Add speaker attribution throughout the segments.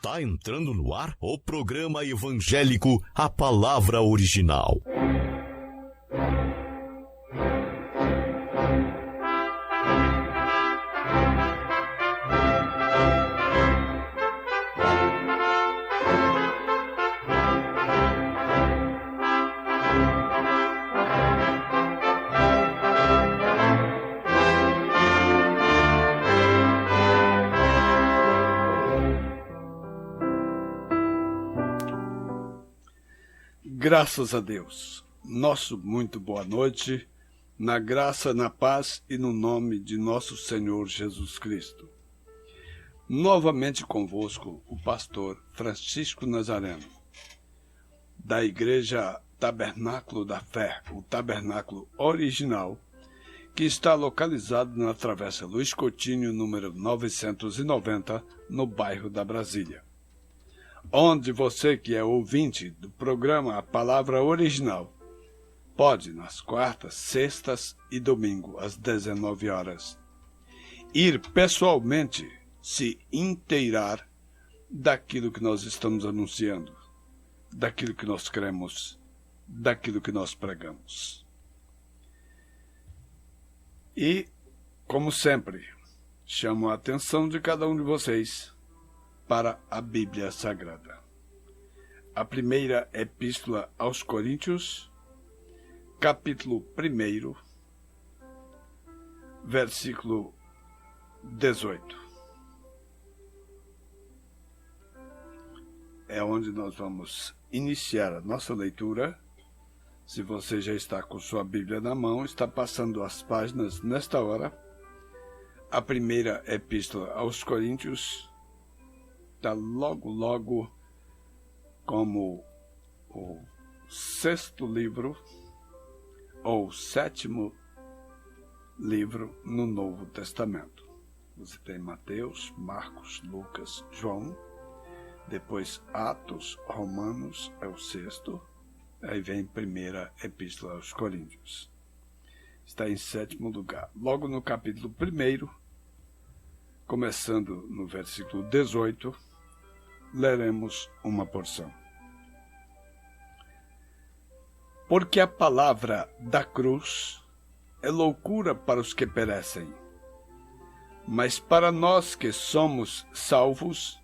Speaker 1: Tá entrando no ar o programa evangélico A Palavra Original.
Speaker 2: Graças a Deus, nosso muito boa noite, na graça, na paz e no nome de nosso Senhor Jesus Cristo. Novamente convosco o pastor Francisco Nazareno, da Igreja Tabernáculo da Fé, o Tabernáculo Original, que está localizado na Travessa Luiz Coutinho, número 990, no bairro da Brasília. Onde você que é ouvinte do programa A Palavra Original pode, nas quartas, sextas e domingo, às 19 horas, ir pessoalmente se inteirar daquilo que nós estamos anunciando, daquilo que nós cremos, daquilo que nós pregamos. E, como sempre, chamo a atenção de cada um de vocês para a Bíblia Sagrada. A primeira epístola aos Coríntios, capítulo 1, versículo 18. É onde nós vamos iniciar a nossa leitura. Se você já está com sua Bíblia na mão, está passando as páginas nesta hora. A primeira epístola aos Coríntios está logo como o sexto livro ou sétimo livro no Novo Testamento. Você tem Mateus, Marcos, Lucas, João, depois Atos, Romanos é o sexto, aí vem primeira epístola aos Coríntios. Está em sétimo lugar. Logo no capítulo 1, começando no versículo 18, leremos uma porção. Porque a palavra da cruz é loucura para os que perecem, mas para nós que somos salvos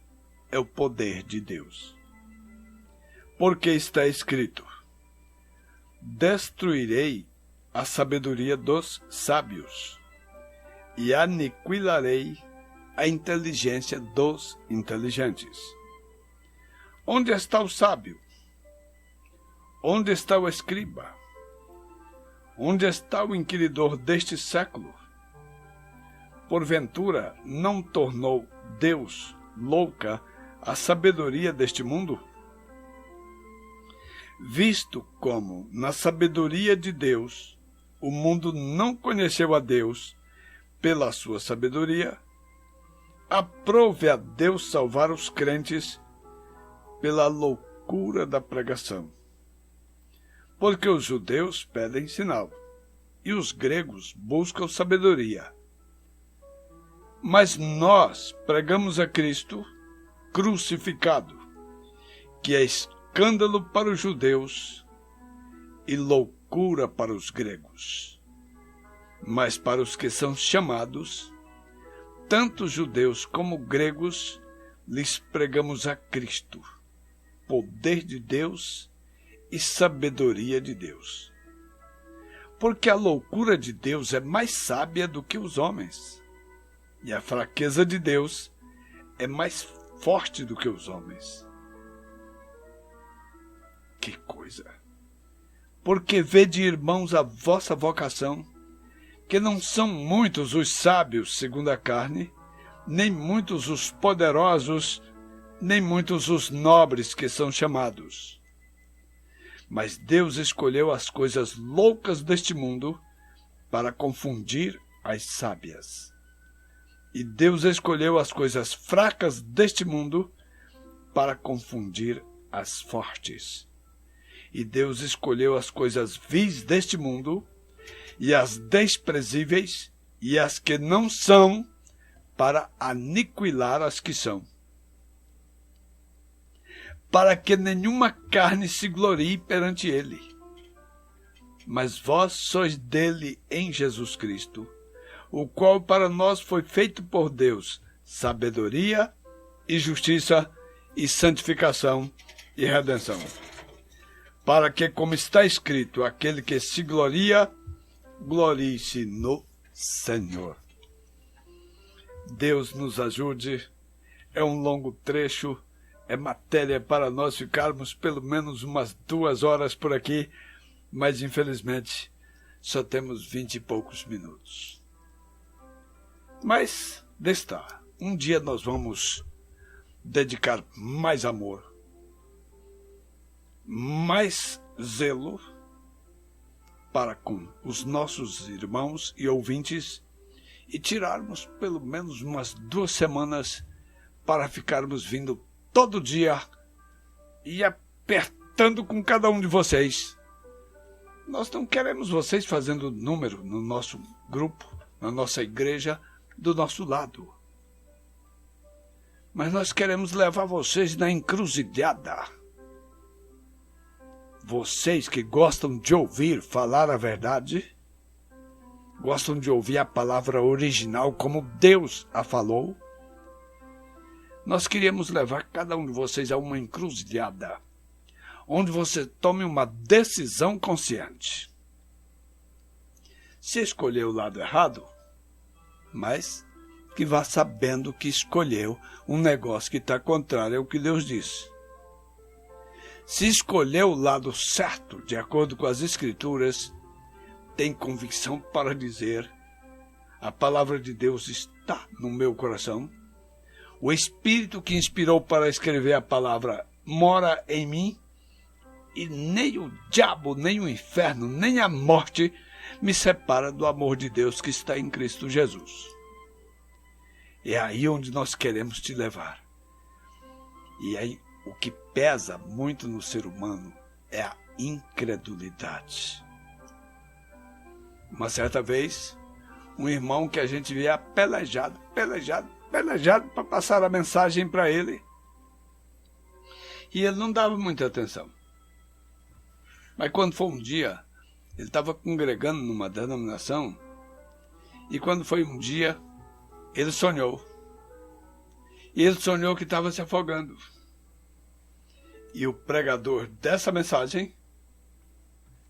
Speaker 2: é o poder de Deus. Porque está escrito: destruirei a sabedoria dos sábios e aniquilarei a inteligência dos inteligentes. Onde está o sábio? Onde está o escriba? Onde está o inquiridor deste século? Porventura, não tornou Deus louca a sabedoria deste mundo? Visto como, na sabedoria de Deus, o mundo não conheceu a Deus pela sua sabedoria, aprove a Deus salvar os crentes pela loucura da pregação. Porque os judeus pedem sinal, e os gregos buscam sabedoria. Mas nós pregamos a Cristo crucificado, que é escândalo para os judeus e loucura para os gregos. Mas para os que são chamados, tanto judeus como gregos, lhes pregamos a Cristo, poder de Deus e sabedoria de Deus. Porque a loucura de Deus é mais sábia do que os homens, e a fraqueza de Deus é mais forte do que os homens. Que coisa! Porque vede, irmãos, a vossa vocação, que não são muitos os sábios segundo a carne, nem muitos os poderosos, nem muitos os nobres que são chamados. Mas Deus escolheu as coisas loucas deste mundo para confundir as sábias. E Deus escolheu as coisas fracas deste mundo para confundir as fortes. E Deus escolheu as coisas vis deste mundo e as desprezíveis e as que não são, para aniquilar as que são, para que nenhuma carne se glorie perante ele. Mas vós sois dele em Jesus Cristo, o qual para nós foi feito por Deus sabedoria e justiça e santificação e redenção. Para que, como está escrito, aquele que se gloria, glorie-se no Senhor. Deus nos ajude. É um longo trecho, é matéria para nós ficarmos pelo menos umas 2 horas por aqui, mas infelizmente só temos 20 e poucos minutos. Mas, está. Um dia nós vamos dedicar mais amor, mais zelo para com os nossos irmãos e ouvintes e tirarmos pelo menos umas 2 semanas para ficarmos vindo todo dia e apertando com cada um de vocês. Nós não queremos vocês fazendo número no nosso grupo, na nossa igreja, do nosso lado. Mas nós queremos levar vocês na encruzilhada. Vocês que gostam de ouvir falar a verdade, gostam de ouvir a palavra original como Deus a falou, nós queríamos levar cada um de vocês a uma encruzilhada, onde você tome uma decisão consciente. Se escolher o lado errado, mas que vá sabendo que escolheu um negócio que está contrário ao que Deus disse. Se escolher o lado certo, de acordo com as Escrituras, tem convicção para dizer: a palavra de Deus está no meu coração, o Espírito que inspirou para escrever a palavra mora em mim, e nem o diabo, nem o inferno, nem a morte me separa do amor de Deus que está em Cristo Jesus. É aí onde nós queremos te levar. E aí o que pesa muito no ser humano é a incredulidade. Uma certa vez, um irmão que a gente via pelejado para passar a mensagem para ele. E ele não dava muita atenção. Mas quando foi um dia, ele estava congregando numa denominação, e quando foi um dia, ele sonhou. E ele sonhou que estava se afogando. E o pregador dessa mensagem,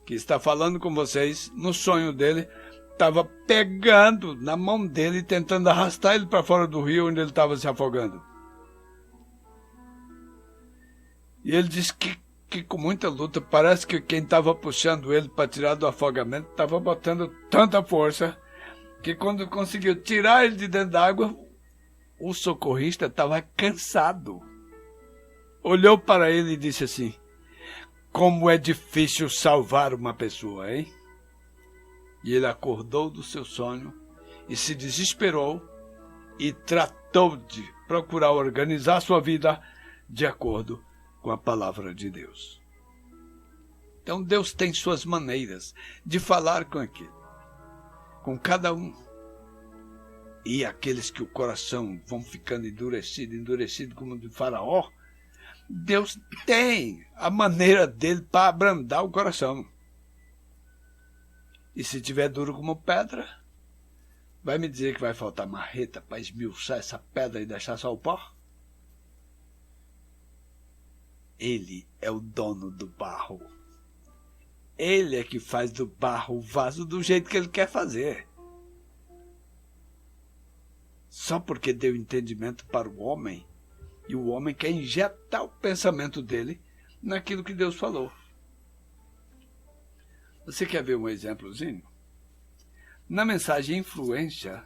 Speaker 2: que está falando com vocês, no sonho dele, estava pegando na mão dele e tentando arrastar ele para fora do rio onde ele estava se afogando. E ele disse que com muita luta, parece que quem estava puxando ele para tirar do afogamento estava botando tanta força que quando conseguiu tirar ele de dentro da água, o socorrista estava cansado. Olhou para ele e disse assim: como é difícil salvar uma pessoa, hein? E ele acordou do seu sonho e se desesperou e tratou de procurar organizar sua vida de acordo com a palavra de Deus. Então Deus tem suas maneiras de falar com cada um. E aqueles que o coração vão ficando endurecido como de Faraó, Deus tem a maneira dele para abrandar o coração. E se tiver duro como pedra, vai me dizer que vai faltar marreta para esmiuçar essa pedra e deixar só o pó? Ele é o dono do barro. Ele é que faz do barro o vaso do jeito que ele quer fazer. Só porque deu entendimento para o homem, e o homem quer injetar o pensamento dele naquilo que Deus falou. Você quer ver um exemplozinho? Na mensagem Influência,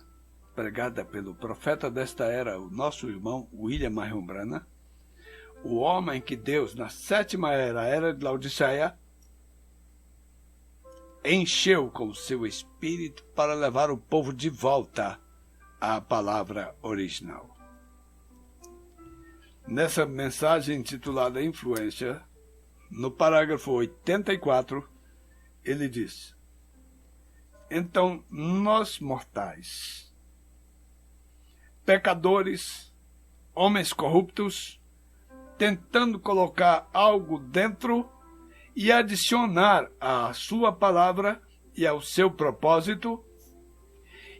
Speaker 2: pregada pelo profeta desta era, o nosso irmão William Marion Branham, o homem que Deus, na 7ª era de Laodiceia, encheu com o seu espírito para levar o povo de volta à palavra original. Nessa mensagem intitulada Influência, no parágrafo 84, ele diz: então nós mortais, pecadores, homens corruptos, tentando colocar algo dentro e adicionar à sua palavra e ao seu propósito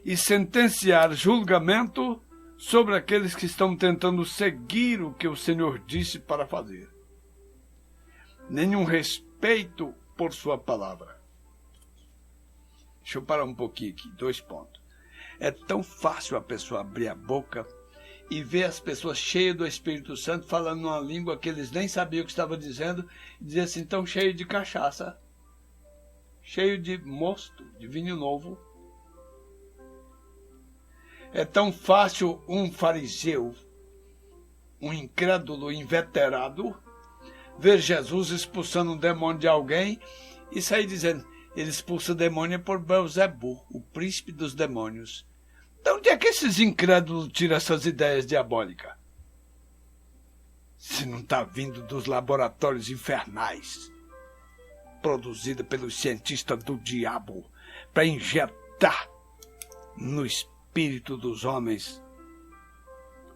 Speaker 2: e sentenciar julgamento sobre aqueles que estão tentando seguir o que o Senhor disse para fazer. Nenhum respeito por sua palavra. Deixa eu parar um pouquinho aqui, 2 pontos. É tão fácil a pessoa abrir a boca e ver as pessoas cheias do Espírito Santo falando uma língua que eles nem sabiam o que estavam dizendo e dizer assim, tão cheio de cachaça, cheio de mosto, de vinho novo. É tão fácil um fariseu, um incrédulo inveterado, ver Jesus expulsando um demônio de alguém e sair dizendo, ele expulsa o demônio por Beelzebul, o príncipe dos demônios. De onde é que esses incrédulos tiram essas ideias diabólicas? Se não está vindo dos laboratórios infernais, produzida pelos cientistas do diabo, para injetar no espírito dos homens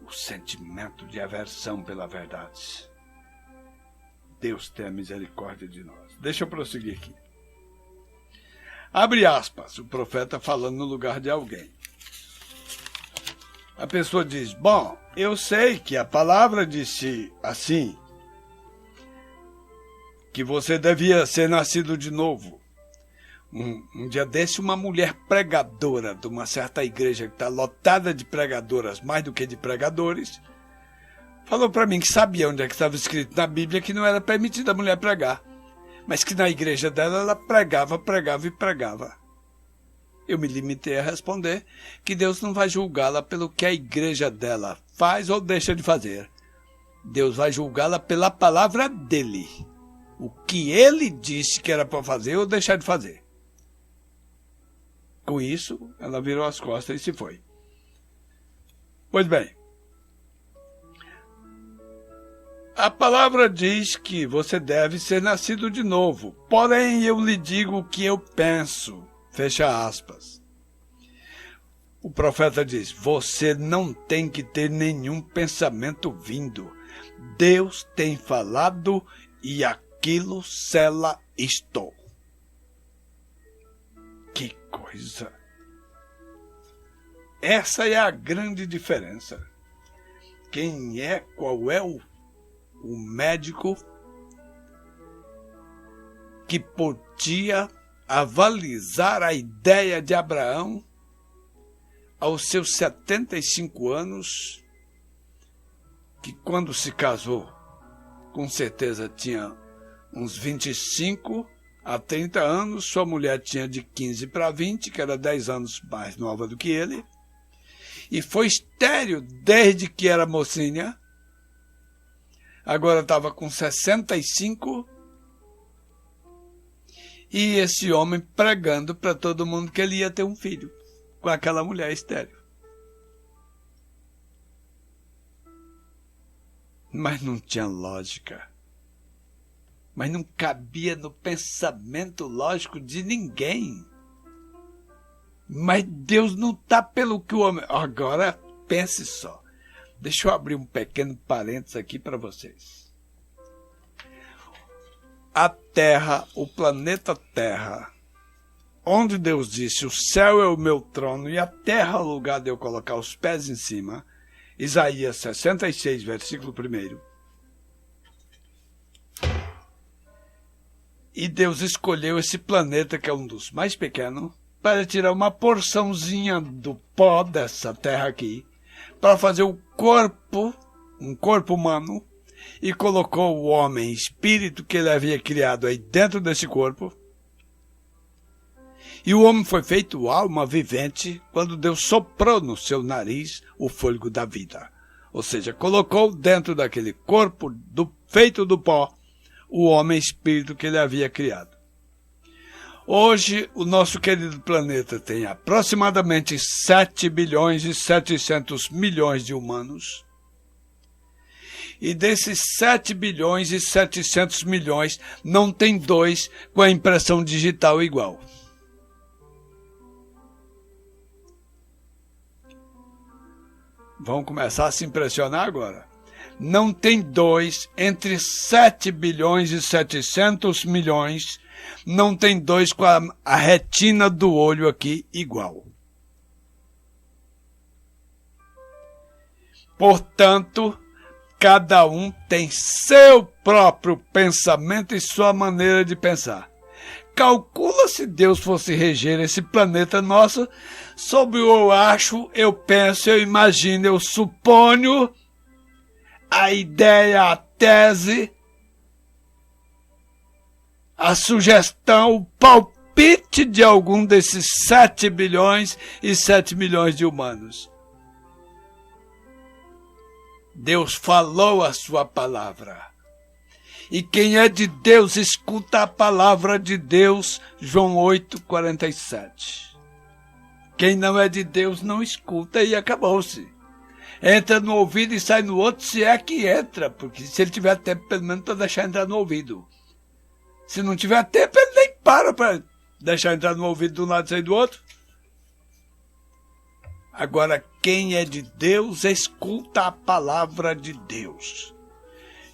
Speaker 2: o sentimento de aversão pela verdade. Deus tenha misericórdia de nós. Deixa eu prosseguir aqui. Abre aspas, o profeta falando no lugar de alguém. A pessoa diz, bom, eu sei que a palavra disse assim, que você devia ser nascido de novo. Um dia desse, uma mulher pregadora de uma certa igreja que está lotada de pregadoras, mais do que de pregadores, falou para mim que sabia onde é que estava escrito na Bíblia que não era permitido a mulher pregar, mas que na igreja dela ela pregava e pregava. Eu me limitei a responder que Deus não vai julgá-la pelo que a igreja dela faz ou deixa de fazer. Deus vai julgá-la pela palavra dele. O que ele disse que era para fazer ou deixar de fazer. Com isso, ela virou as costas e se foi. Pois bem, a palavra diz que você deve ser nascido de novo. Porém, eu lhe digo o que eu penso. Fecha aspas. O profeta diz, você não tem que ter nenhum pensamento vindo. Deus tem falado e aquilo sela isto. Que coisa! Essa é a grande diferença. Qual é o médico que podia avalizar a ideia de Abraão aos seus 75 anos, que quando se casou, com certeza tinha uns 25 a 30 anos, sua mulher tinha de 15 para 20, que era 10 anos mais nova do que ele, e foi estéril desde que era mocinha, agora estava com 65, e esse homem pregando para todo mundo que ele ia ter um filho com aquela mulher estéril. Mas não tinha lógica. Mas não cabia no pensamento lógico de ninguém. Mas Deus não está pelo que o homem... Agora, pense só. Deixa eu abrir um pequeno parênteses aqui para vocês. A Terra, o planeta Terra, onde Deus disse, o céu é o meu trono e a terra é o lugar de eu colocar os pés em cima, Isaías 66, versículo 1. E Deus escolheu esse planeta, que é um dos mais pequenos, para tirar uma porçãozinha do pó dessa terra aqui, para fazer um corpo humano, e colocou o homem, espírito que ele havia criado aí dentro desse corpo. E o homem foi feito alma vivente quando Deus soprou no seu nariz o fôlego da vida. Ou seja, colocou dentro daquele corpo feito do pó o homem espírito que ele havia criado. Hoje, o nosso querido planeta tem aproximadamente 7 bilhões e 700 milhões de humanos. E desses 7 bilhões e 700 milhões, não tem 2 com a impressão digital igual. Vão começar a se impressionar agora. não tem dois entre 7 bilhões e 700 milhões, não tem dois com a retina do olho aqui igual. Portanto, cada um tem seu próprio pensamento e sua maneira de pensar. Calcula se Deus fosse reger esse planeta nosso sob o eu acho, eu penso, eu imagino, eu suponho, a ideia, a tese, a sugestão, o palpite de algum desses 7 bilhões e 7 milhões de humanos. Deus falou a sua palavra. E quem é de Deus, escuta a palavra de Deus, João 8:47. Quem não é de Deus, não escuta e acabou-se. Entra no ouvido e sai no outro, se é que entra, porque se ele tiver tempo, pelo menos para deixar entrar no ouvido. Se não tiver tempo, ele nem para deixar entrar no ouvido de um lado e sair do outro. Agora, quem é de Deus, escuta a palavra de Deus.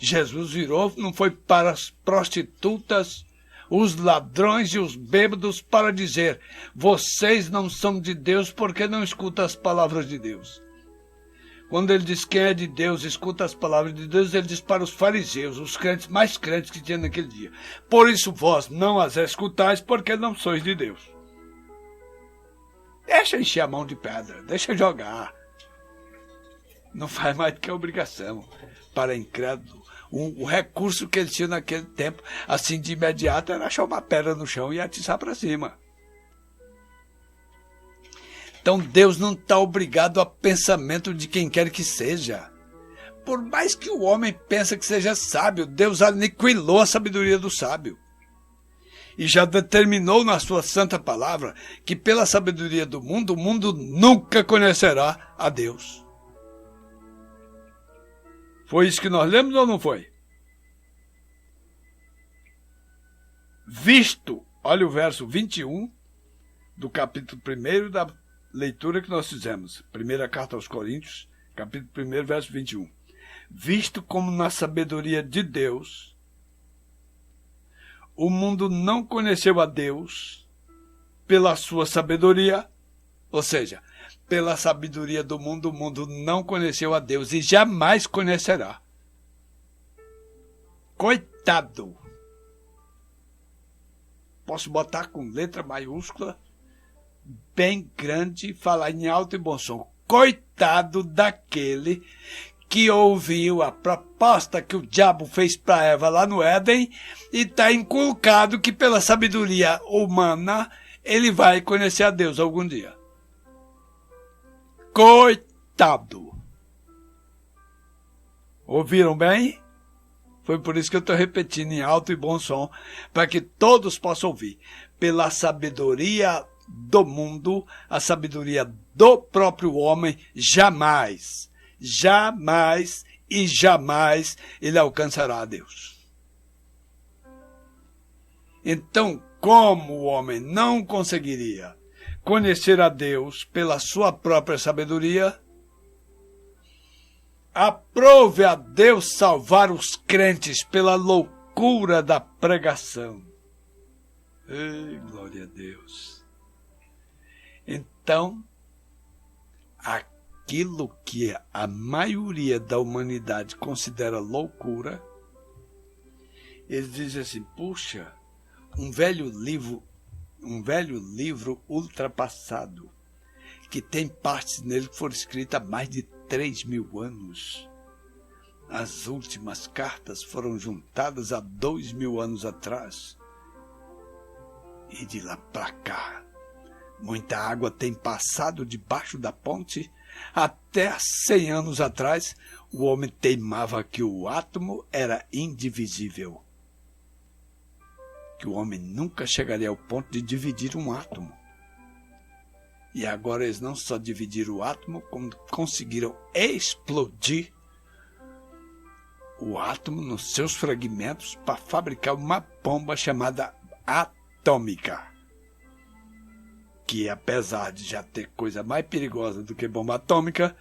Speaker 2: Jesus virou, não foi para as prostitutas, os ladrões e os bêbados para dizer: vocês não são de Deus porque não escutam as palavras de Deus. Quando ele diz quem é de Deus, escuta as palavras de Deus, ele diz para os fariseus, os crentes mais crentes que tinha naquele dia: por isso vós não as escutais porque não sois de Deus. Deixa encher a mão de pedra, deixa jogar. Não faz mais do que a obrigação para incrédulo. O recurso que ele tinha naquele tempo, assim de imediato, era achar uma pedra no chão e atiçar para cima. Então Deus não está obrigado a pensamento de quem quer que seja. Por mais que o homem pense que seja sábio, Deus aniquilou a sabedoria do sábio. E já determinou na sua santa palavra que pela sabedoria do mundo, o mundo nunca conhecerá a Deus. Foi isso que nós lemos ou não foi? Visto, olha o verso 21 do capítulo 1 da leitura que nós fizemos. Primeira carta aos Coríntios, capítulo 1, verso 21. Visto como na sabedoria de Deus, o mundo não conheceu a Deus pela sua sabedoria, ou seja, pela sabedoria do mundo, o mundo não conheceu a Deus e jamais conhecerá. Coitado! Posso botar com letra maiúscula, bem grande, e falar em alto e bom som. Coitado daquele que ouviu a proposta que o diabo fez para Eva lá no Éden e está inculcado que pela sabedoria humana ele vai conhecer a Deus algum dia. Coitado! Ouviram bem? Foi por isso que eu estou repetindo em alto e bom som, para que todos possam ouvir. Pela sabedoria do mundo, a sabedoria do próprio homem, jamais e jamais ele alcançará a Deus. Então, como o homem não conseguiria conhecer a Deus pela sua própria sabedoria, aprove a Deus salvar os crentes pela loucura da pregação. Ei, glória a Deus. Então, aquilo que a maioria da humanidade considera loucura, eles dizem assim: puxa, um velho livro ultrapassado, que tem partes nele que foram escritas há mais de 3.000 anos. As últimas cartas foram juntadas há 2.000 anos atrás. E de lá para cá, muita água tem passado debaixo da ponte. Até 100 anos atrás, o homem teimava que o átomo era indivisível. Que o homem nunca chegaria ao ponto de dividir um átomo. E agora eles não só dividiram o átomo, como conseguiram explodir o átomo nos seus fragmentos para fabricar uma bomba chamada atômica. Que apesar de já ter coisa mais perigosa do que bomba atômica,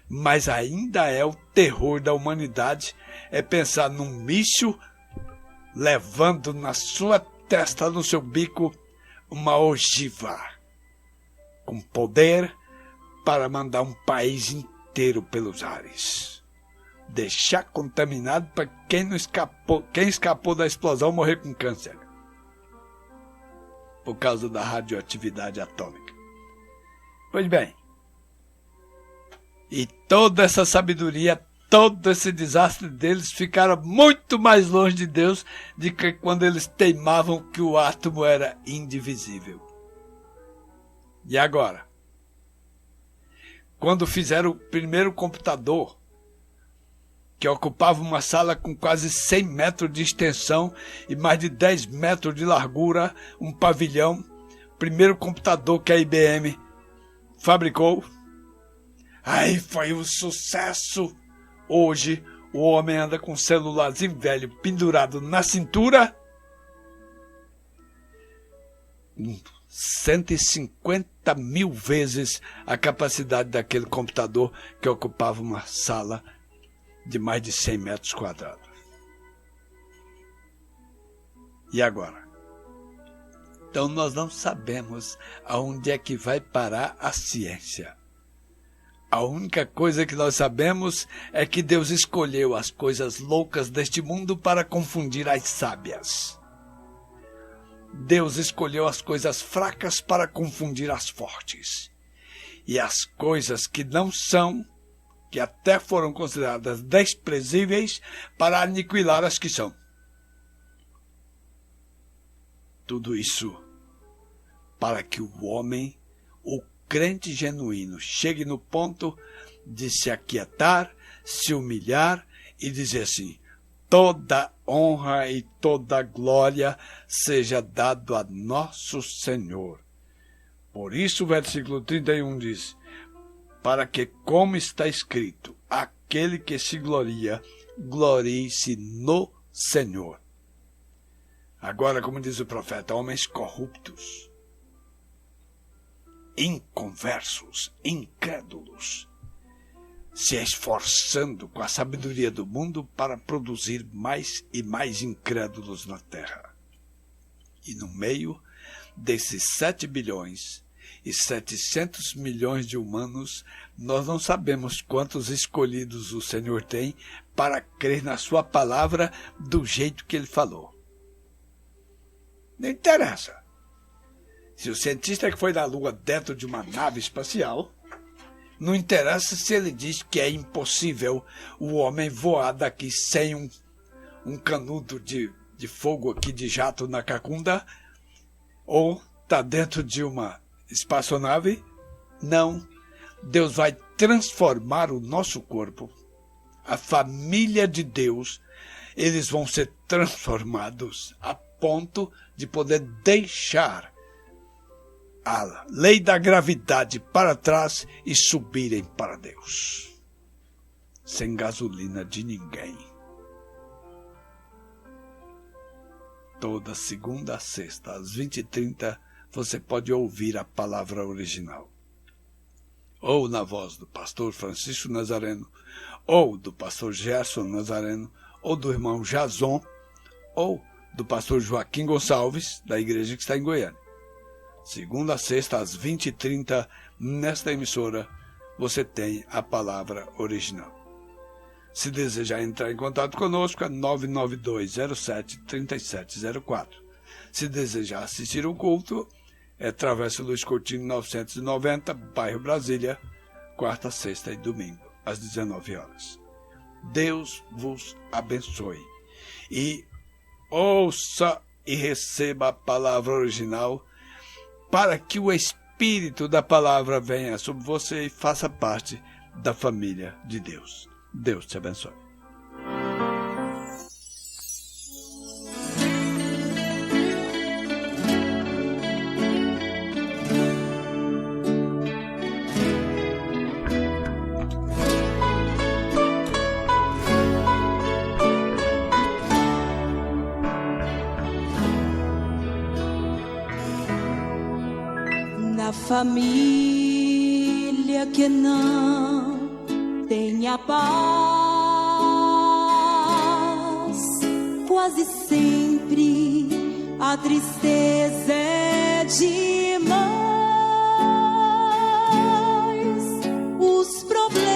Speaker 2: mas ainda é o terror da humanidade, é pensar num míssil levando na sua testa, no seu bico, uma ogiva com poder para mandar um país inteiro pelos ares. Deixar contaminado para quem escapou da explosão morrer com câncer por causa da radioatividade atômica. Pois bem, e toda essa sabedoria, todo esse desastre deles ficaram muito mais longe de Deus do que quando eles teimavam que o átomo era indivisível. E agora? Quando fizeram o primeiro computador, que ocupava uma sala com quase 100 metros de extensão e mais de 10 metros de largura, um pavilhão, primeiro computador que a IBM fabricou, aí foi um sucesso. Hoje, o homem anda com um celularzinho velho pendurado na cintura, 150 mil vezes a capacidade daquele computador que ocupava uma sala de mais de 100 metros quadrados. E agora? Então nós não sabemos aonde é que vai parar a ciência. A única coisa que nós sabemos é que Deus escolheu as coisas loucas deste mundo para confundir as sábias. Deus escolheu as coisas fracas para confundir as fortes. E as coisas que não são, que até foram consideradas desprezíveis, para aniquilar as que são. Tudo isso para que o homem, o crente genuíno, chegue no ponto de se aquietar, se humilhar e dizer assim: toda honra e toda glória seja dado a nosso Senhor. Por isso o versículo 31 diz: para que, como está escrito, aquele que se gloria, glorie-se no Senhor. Agora, como diz o profeta, homens corruptos, inconversos, incrédulos, se esforçando com a sabedoria do mundo para produzir mais e mais incrédulos na terra. E no meio desses 7 bilhões e 700 milhões de humanos, nós não sabemos quantos escolhidos o Senhor tem para crer na sua palavra do jeito que ele falou. Não interessa. Se o cientista que foi na Lua dentro de uma nave espacial, não interessa se ele diz que é impossível o homem voar daqui sem um canudo de fogo aqui de jato na cacunda, ou está dentro de uma espaçonave. Não. Deus vai transformar o nosso corpo. A família de Deus, eles vão ser transformados a ponto de poder deixar a lei da gravidade para trás e subirem para Deus. Sem gasolina de ninguém. Toda segunda a sexta, às 20h30, você pode ouvir a palavra original. Ou na voz do pastor Francisco Nazareno, ou do pastor Gerson Nazareno, ou do irmão Jason, ou do pastor Joaquim Gonçalves, da igreja que está em Goiânia. Segunda a sexta, às 20h30, nesta emissora, você tem a palavra original. Se desejar entrar em contato conosco, é 99207-3704. Se desejar assistir o culto, é Travessa Luiz Coutinho 990, bairro Brasília, quarta, sexta e domingo, às 19h. Deus vos abençoe. E ouça e receba a palavra original, para que o Espírito da palavra venha sobre você e faça parte da família de Deus. Deus te abençoe.
Speaker 3: Na família que não tenha paz, quase sempre a tristeza é demais. Os problemas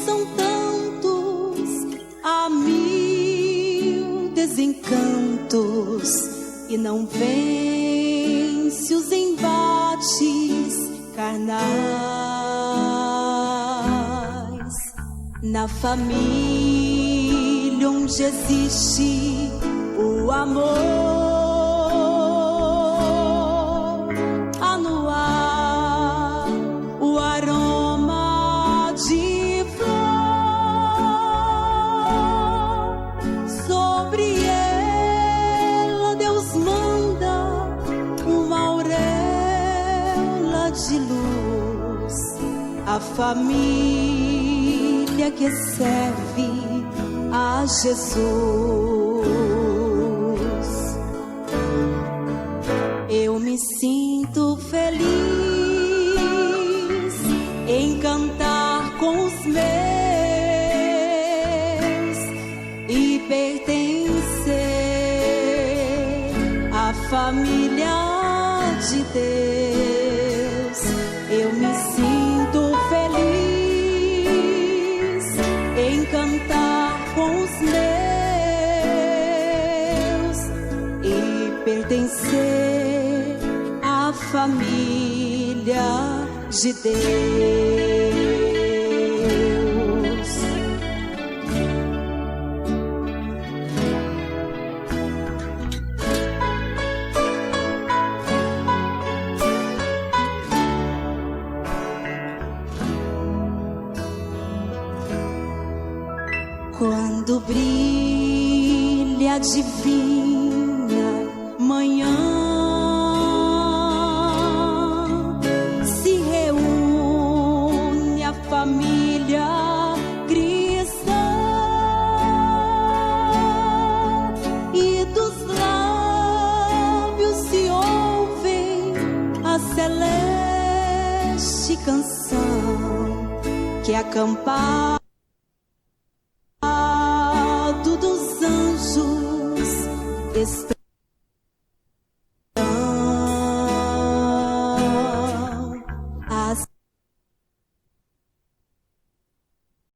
Speaker 3: são tantos, há mil desencantos, e não vence os embates carnais. Na família onde existe o amor, há no ar o aroma de flor. Sobre ela Deus manda uma auréola de luz. A família que serve a Jesus. Eu me sinto feliz em cantar com os meus e pertencer à família de Deus. Eu me sinto feliz em cantar com os meus e pertencer à família de Deus. Quando brilha a divina manhã, se reúne a família cristã e dos lábios se ouvem a celeste canção que acampar dos anjos está.